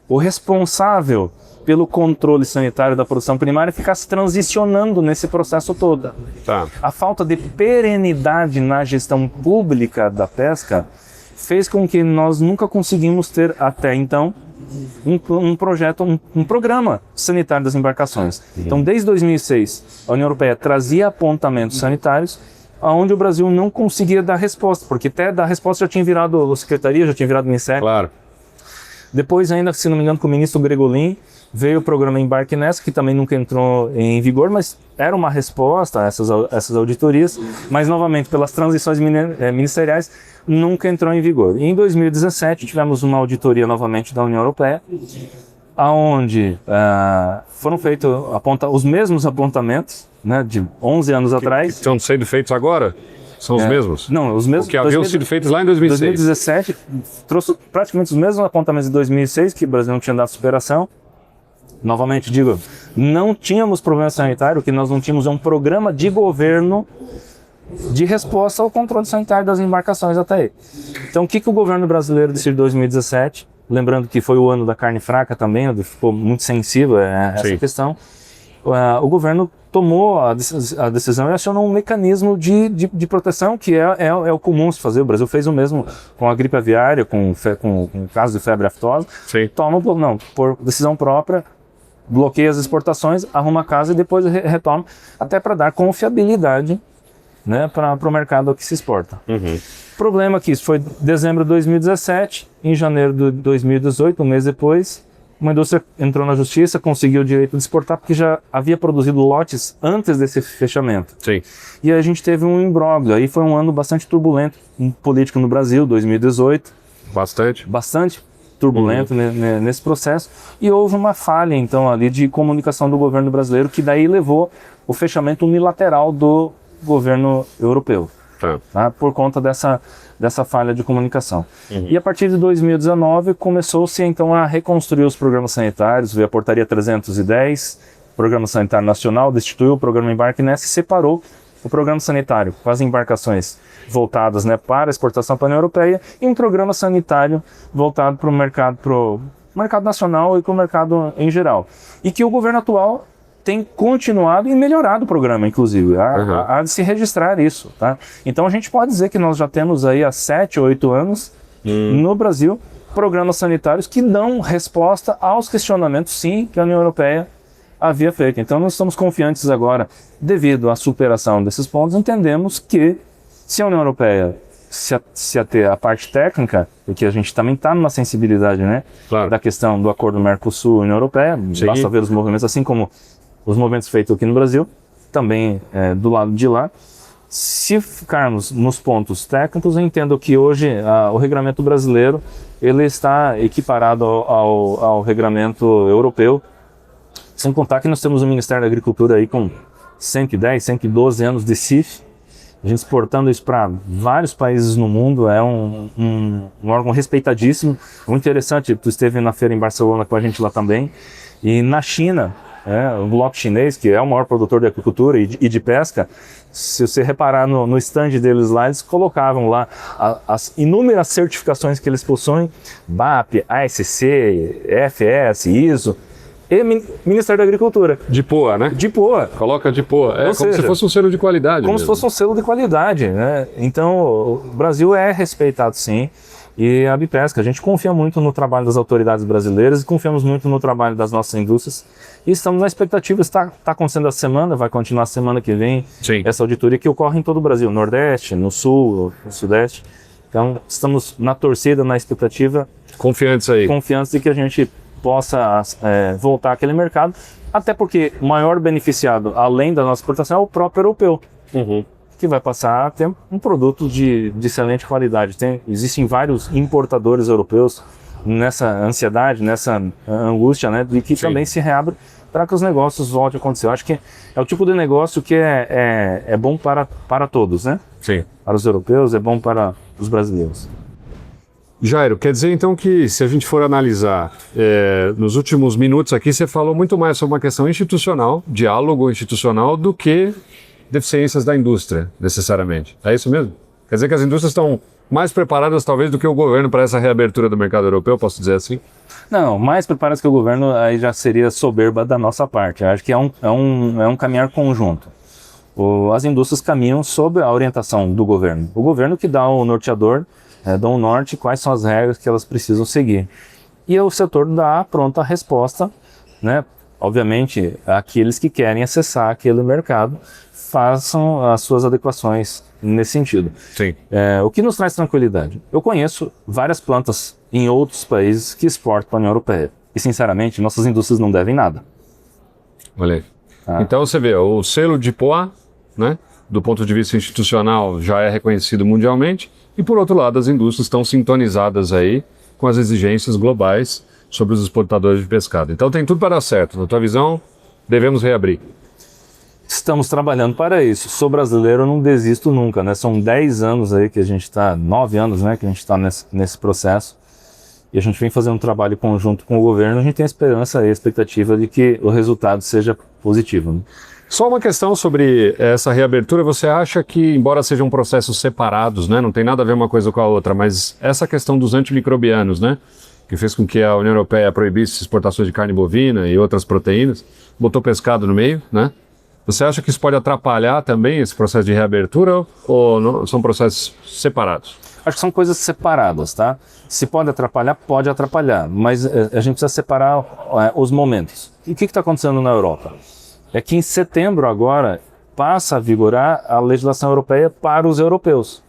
o responsável pelo controle sanitário da produção primária ficasse transicionando nesse processo todo. Tá. A falta de perenidade na gestão pública da pesca fez com que nós nunca conseguimos ter, até então, um projeto, um programa sanitário das embarcações. Então, desde 2006, a União Europeia trazia apontamentos sanitários, onde o Brasil não conseguia dar resposta, porque até dar resposta já tinha virado secretaria, já tinha virado ministério. Claro. Depois, ainda, se não me engano, com o ministro Gregolin, veio o programa Embarque Nessa, que também nunca entrou em vigor, mas era uma resposta a essas auditorias, mas, novamente, pelas transições ministeriais, nunca entrou em vigor. E em 2017, tivemos uma auditoria, novamente, da União Europeia, onde foram feitos os mesmos apontamentos, né, de 11 anos atrás. Que estão sendo feitos agora? São os mesmos? Não, os mesmos. O que haviam sido feitos lá em 2006. 2017 trouxe praticamente os mesmos apontamentos de 2006, que o Brasil não tinha dado superação. Novamente digo, não tínhamos problema sanitário, o que nós não tínhamos é um programa de governo de resposta ao controle sanitário das embarcações até aí. Então, o que o governo brasileiro decidiu em 2017, lembrando que foi o ano da carne fraca também, ficou muito sensível a essa questão, o governo tomou a decisão e acionou um mecanismo de proteção que é o comum se fazer. O Brasil fez o mesmo com a gripe aviária, com o caso de febre aftosa. Toma, por decisão própria, bloqueia as exportações, arruma a casa e depois retoma, até para dar confiabilidade, né, para o mercado que se exporta. Problema que isso foi dezembro de 2017, em janeiro de 2018, um mês depois, uma indústria entrou na justiça, conseguiu o direito de exportar, porque já havia produzido lotes antes desse fechamento. E a gente teve um imbróglio, aí foi um ano bastante turbulento, político no Brasil, 2018. Bastante turbulento nesse processo, e houve uma falha, então, ali de comunicação do governo brasileiro, que daí levou o fechamento unilateral do governo europeu, tá? Por conta dessa falha de comunicação. E a partir de 2019 começou-se então a reconstruir os programas sanitários, veio a Portaria 310, Programa Sanitário Nacional, destituiu o programa Embarque Nessa e separou o programa sanitário com as embarcações voltadas, né, para a exportação para a União Europeia e um programa sanitário voltado para o mercado nacional e para o mercado em geral. E que o governo atual tem continuado e melhorado o programa, inclusive. Há de se registrar isso, tá? Então a gente pode dizer que nós já temos aí há 7 ou 8 anos no Brasil programas sanitários que dão resposta aos questionamentos, sim, que a União Europeia havia feito. Então nós estamos confiantes agora, devido à superação desses pontos, entendemos que se a União Europeia se ater à parte técnica, porque a gente também está numa sensibilidade, né, da questão do acordo Mercosul-União Europeia, basta ver os movimentos, assim como os movimentos feitos aqui no Brasil, também do lado de lá. Se ficarmos nos pontos técnicos, eu entendo que hoje o regulamento brasileiro ele está equiparado ao regulamento europeu, sem contar que nós temos o Ministério da Agricultura aí com 110, 112 anos de CIF, a gente exportando isso para vários países no mundo, é um órgão respeitadíssimo, muito interessante. Tu esteve na feira em Barcelona com a gente lá também, e na China, o bloco chinês, que é o maior produtor de agricultura e de pesca, se você reparar no stand deles lá, eles colocavam lá as inúmeras certificações que eles possuem, BAP, ASC, FS, ISO, e Ministério da Agricultura. De POA, né? De POA. Coloca de POA. Como se fosse um selo de qualidade. Como se fosse um selo de qualidade, né? Então, o Brasil é respeitado, sim. E a Bipesca, a gente confia muito no trabalho das autoridades brasileiras e confiamos muito no trabalho das nossas indústrias. E estamos na expectativa, está acontecendo essa semana, vai continuar a semana que vem, essa auditoria que ocorre em todo o Brasil, Nordeste, no Sul, no Sudeste. Então, estamos na torcida, na expectativa. Confiantes aí. Confiantes de que a gente possa voltar àquele mercado, até porque o maior beneficiado, além da nossa exportação, é o próprio europeu. que vai passar a ter um produto de excelente qualidade. Existem vários importadores europeus nessa ansiedade, nessa angústia, né, de que também se reabre para que os negócios voltem a acontecer. Eu acho que é o tipo de negócio que é bom para todos, né? Sim. Para os europeus, é bom para os brasileiros. Jairo, quer dizer então que se a gente for analisar, nos últimos minutos aqui você falou muito mais sobre uma questão institucional, diálogo institucional, do que deficiências da indústria, necessariamente. É isso mesmo? Quer dizer que as indústrias estão mais preparadas talvez do que o governo para essa reabertura do mercado europeu, posso dizer assim? Não, mais preparadas que o governo aí já seria soberba da nossa parte. Eu acho que é um caminhar conjunto. As indústrias caminham sob a orientação do governo. O governo que dá o norteador, dá o norte, quais são as regras que elas precisam seguir. E o setor dá a pronta resposta, né? Obviamente, aqueles que querem acessar aquele mercado façam as suas adequações nesse sentido. Sim. O que nos traz tranquilidade? Eu conheço várias plantas em outros países que exportam para a União Europeia. E, sinceramente, nossas indústrias não devem nada. Olha aí. Então você vê, o selo de POA, né, do ponto de vista institucional, já é reconhecido mundialmente. E, por outro lado, as indústrias estão sintonizadas aí com as exigências globais sobre os exportadores de pescado. Então tem tudo para dar certo. Na tua visão, devemos reabrir. Estamos trabalhando para isso. Sou brasileiro, eu não desisto nunca, né? São 10 anos aí que a gente está, 9 anos, né, que a gente está nesse processo. E a gente vem fazendo um trabalho conjunto com o governo. A gente tem a esperança e a expectativa de que o resultado seja positivo, né? Só uma questão sobre essa reabertura. Você acha que, embora sejam processos separados, né, não tem nada a ver uma coisa com a outra, mas essa questão dos antimicrobianos, né, que fez com que a União Europeia proibisse exportações de carne bovina e outras proteínas, botou pescado no meio, né? Você acha que isso pode atrapalhar também esse processo de reabertura ou não, são processos separados? Acho que são coisas separadas, tá? Se pode atrapalhar, mas a gente precisa separar os momentos. E o que está acontecendo na Europa? É que em setembro agora passa a vigorar a legislação europeia para os europeus.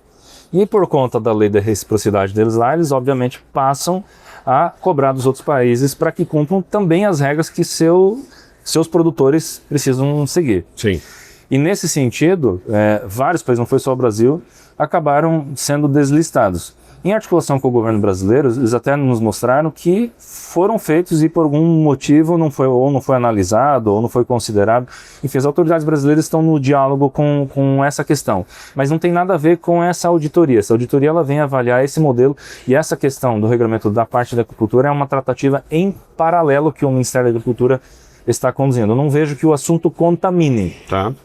E por conta da lei da reciprocidade deles lá, eles obviamente passam a cobrar dos outros países para que cumpram também as regras que seus produtores precisam seguir. Sim. E nesse sentido, vários países, não foi só o Brasil, acabaram sendo deslistados. Em articulação com o governo brasileiro, eles até nos mostraram que foram feitos e por algum motivo não foi analisado ou não foi considerado. Enfim, as autoridades brasileiras estão no diálogo com essa questão. Mas não tem nada a ver com essa auditoria. Essa auditoria ela vem avaliar esse modelo e essa questão do regulamento da parte da agricultura é uma tratativa em paralelo que o Ministério da Agricultura está conduzindo. Eu não vejo que o assunto contamine,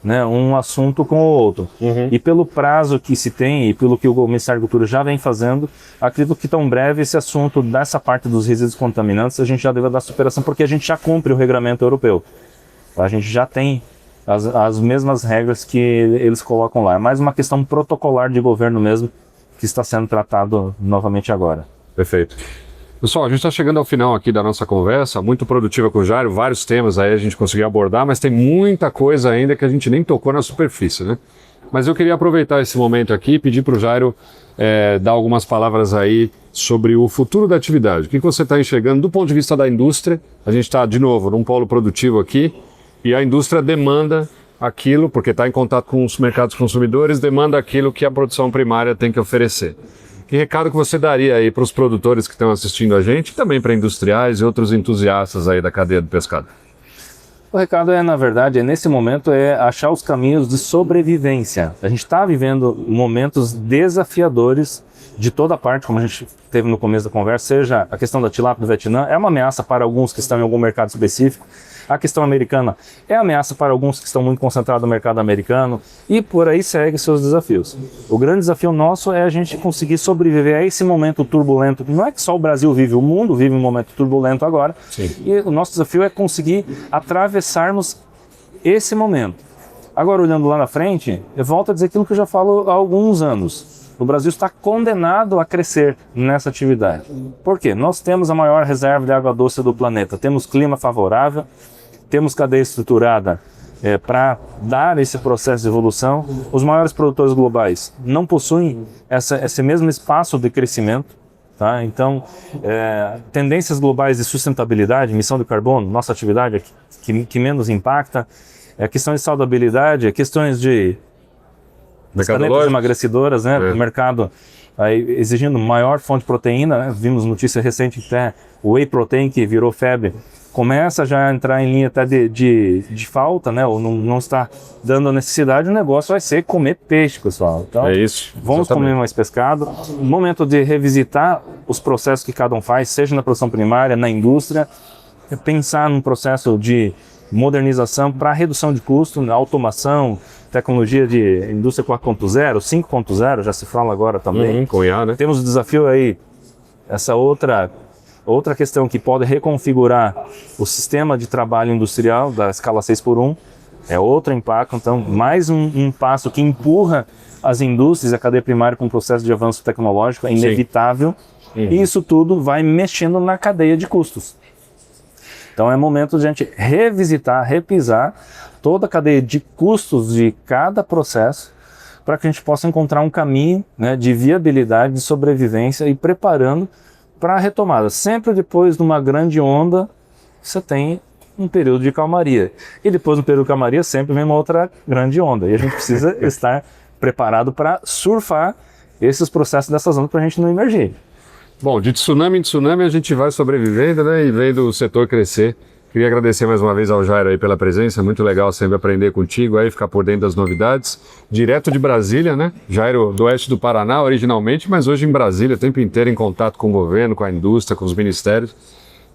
né, um assunto com o outro. E pelo prazo que se tem e pelo que o Ministério da Agricultura já vem fazendo, acredito que tão breve esse assunto dessa parte dos resíduos contaminantes a gente já deve dar superação, porque a gente já cumpre o regulamento europeu. A gente já tem as mesmas regras que eles colocam lá. É mais uma questão protocolar de governo mesmo que está sendo tratado novamente agora. Perfeito. Pessoal, a gente está chegando ao final aqui da nossa conversa, muito produtiva com o Jairo, vários temas aí a gente conseguiu abordar, mas tem muita coisa ainda que a gente nem tocou na superfície, né? Mas eu queria aproveitar esse momento aqui e pedir para o Jairo dar algumas palavras aí sobre o futuro da atividade. O que você está enxergando do ponto de vista da indústria? A gente está, de novo, num polo produtivo aqui e a indústria demanda aquilo, porque está em contato com os mercados consumidores, demanda aquilo que a produção primária tem que oferecer. Que recado que você daria aí para os produtores que estão assistindo a gente e também para industriais e outros entusiastas aí da cadeia do pescado? O recado na verdade, nesse momento, achar os caminhos de sobrevivência. A gente está vivendo momentos desafiadores de toda parte, como a gente teve no começo da conversa, seja a questão da tilápia do Vietnã, é uma ameaça para alguns que estão em algum mercado específico. A questão americana é ameaça para alguns que estão muito concentrados no mercado americano e por aí segue seus desafios. O grande desafio nosso é a gente conseguir sobreviver a esse momento turbulento. Não é que só o Brasil vive, o mundo vive um momento turbulento agora. Sim. E o nosso desafio é conseguir atravessarmos esse momento. Agora, olhando lá na frente, eu volto a dizer aquilo que eu já falo há alguns anos. O Brasil está condenado a crescer nessa atividade. Por quê? Nós temos a maior reserva de água doce do planeta, temos clima favorável, temos cadeia estruturada para dar esse processo de evolução. Os maiores produtores globais não possuem esse mesmo espaço de crescimento. Tá? Então, tendências globais de sustentabilidade, emissão de carbono, nossa atividade que menos impacta, questões de saudabilidade, questões de das canetas emagrecedoras, né? O mercado aí, exigindo maior fonte de proteína, né? Vimos notícia recente que até o whey protein, que virou febre, começa já a entrar em linha até de falta, né? Ou não está dando a necessidade, o negócio vai ser comer peixe, pessoal. Então, é isso. Vamos comer mais pescado. Momento de revisitar os processos que cada um faz, seja na produção primária, na indústria, pensar num processo de modernização para redução de custo, na automação, tecnologia de indústria 4.0, 5.0, já se fala agora também. Com IA, né? Temos o desafio aí, essa outra questão que pode reconfigurar o sistema de trabalho industrial da escala 6x1, é outro impacto, então mais um passo que empurra as indústrias, a cadeia primária com um processo de avanço tecnológico, é inevitável, e isso tudo vai mexendo na cadeia de custos. Então é momento de a gente revisitar, repisar toda a cadeia de custos de cada processo para que a gente possa encontrar um caminho, né, de viabilidade, de sobrevivência e preparando para a retomada. Sempre depois de uma grande onda, você tem um período de calmaria. E depois do período de calmaria sempre vem uma outra grande onda. E a gente precisa estar preparado para surfar esses processos dessas ondas para a gente não emergir. Bom, de tsunami em tsunami a gente vai sobrevivendo, né, e vendo o setor crescer. Queria agradecer mais uma vez ao Jairo aí pela presença, muito legal sempre aprender contigo aí, ficar por dentro das novidades. Direto de Brasília, né? Jairo do oeste do Paraná originalmente, mas hoje em Brasília, o tempo inteiro em contato com o governo, com a indústria, com os ministérios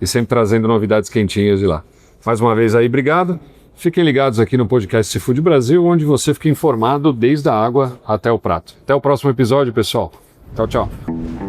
e sempre trazendo novidades quentinhas de lá. Mais uma vez aí, obrigado. Fiquem ligados aqui no podcast Seafood Brasil, onde você fica informado desde a água até o prato. Até o próximo episódio, pessoal. Tchau, tchau.